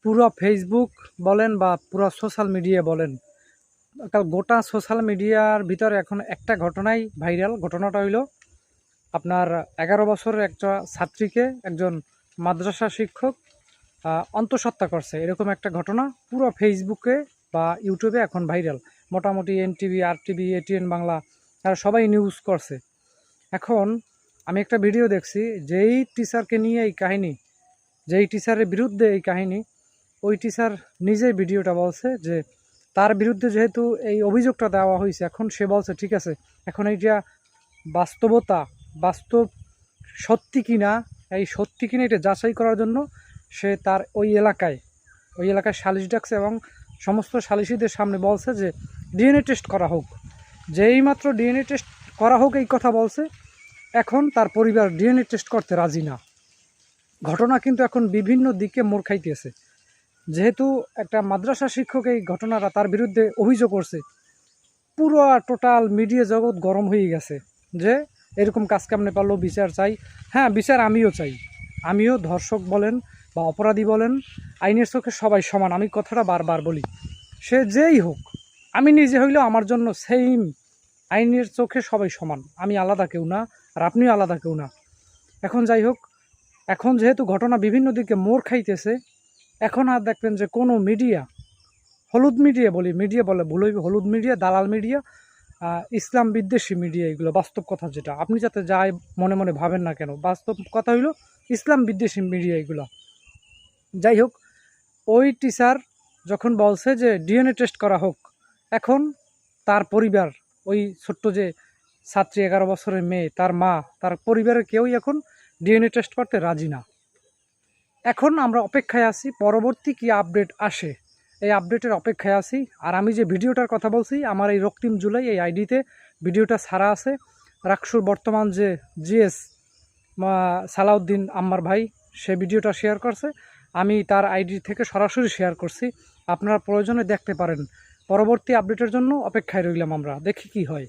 পুরো ফেসবুক বলেন বা পুরো সোশ্যাল মিডিয়া বলেন, গোটা সোশ্যাল মিডিয়ার ভিতরে এখন একটা ঘটনাই ভাইরাল। ঘটনাটা হইল আপনার 11 বছরের একটা ছাত্রীকে একজন মাদ্রাসা শিক্ষক অন্তঃসত্ত্বা করছে, এরকম একটা ঘটনা পুরো ফেসবুকে বা ইউটিউবে এখন ভাইরাল। মোটামুটি এনটিভি, আরটিভি, এটিএন বাংলা তারা সবাই নিউজ করছে। এখন আমি একটা ভিডিও দেখছি, যেই টিচারকে নিয়ে এই কাহিনী, যেই টিচারের বিরুদ্ধে এই কাহিনী, ওই টিচার নিজেই ভিডিওটা বলছে যে তার বিরুদ্ধে যেহেতু এই অভিযোগটা দেওয়া হয়েছে, এখন সে বলছে ঠিক আছে, এখন এইটা বাস্তবতা, বাস্তব সত্যি কিনা, এই সত্যি কিনা এটা যাচাই করার জন্য সে তার ওই এলাকায় সালিশ ডাকছে এবং সমস্ত সালিশিদের সামনে বলছে যে ডিএনএ টেস্ট করা হোক। যেই মাত্র ডিএনএ টেস্ট করা হোক এই কথা বলছে, এখন তার পরিবার ডিএনএ টেস্ট করতে রাজি না। ঘটনা কিন্তু এখন বিভিন্ন দিকে মোড় খাইতেছে। যেহেতু একটা মাদ্রাসা শিক্ষক এই ঘটনাটা তার বিরুদ্ধে অভিযোগ করছে, পুরো টোটাল মিডিয়া জগৎ গরম হয়ে গেছে যে এরকম কাজ কেমনে পারলো, বিচার চাই। হ্যাঁ, বিচার আমিও চাই। আমিও ধর্ষক বলেন বা অপরাধী বলেন, আইনের চোখে সবাই সমান। আমি কথাটা বারবার বলি, সে যেই হোক, আমি নিজে হইলেও আমার জন্য সেম, আইনের চোখে সবাই সমান। আমি আলাদা কেউ না, আর আপনিও আলাদা কেউ না। এখন যাই হোক, এখন যেহেতু ঘটনা বিভিন্ন দিকে মোড় খাইতেছে, এখন আর দেখবেন যে কোনো মিডিয়া, হলুদ মিডিয়া বলি, মিডিয়া বলে ভুল হইবে, হলুদ মিডিয়া, দালাল মিডিয়া, ইসলাম বিদ্বেষী মিডিয়া, এগুলো বাস্তব কথা, যেটা আপনি যাতে যাই মনে মনে ভাবেন না কেন, বাস্তব কথা হইল ইসলাম বিদ্বেষী মিডিয়া এগুলো। যাই হোক, ওই টিচার যখন বলছে যে ডিএনএ টেস্ট করা হোক, এখন তার পরিবার, ওই ছোট্ট যে ছাত্রী 11 বছরের মেয়ে, তার মা, তার পরিবারের কেউই এখন ডিএনএ টেস্ট করতে রাজি না। এখন আমরা অপেক্ষায় আছি পরবর্তী কি আপডেট আসে, এই আপডেটের অপেক্ষায় আছি। আর আমি যে ভিডিওটার কথা বলছি, আমার এই রক্তিম জুলাই এই আইডিতে ভিডিওটা ছাড়া আছে। রাকসুর বর্তমান যে জিএস সালাউদ্দিন আম্মার ভাই, সে ভিডিওটা শেয়ার করছে, আমি তার আইডি থেকে সরাসরি শেয়ার করছি। আপনারা প্রয়োজনে দেখতে পারেন। পরবর্তী আপডেটের জন্য অপেক্ষায় রইলাম, আমরা দেখি কি হয়।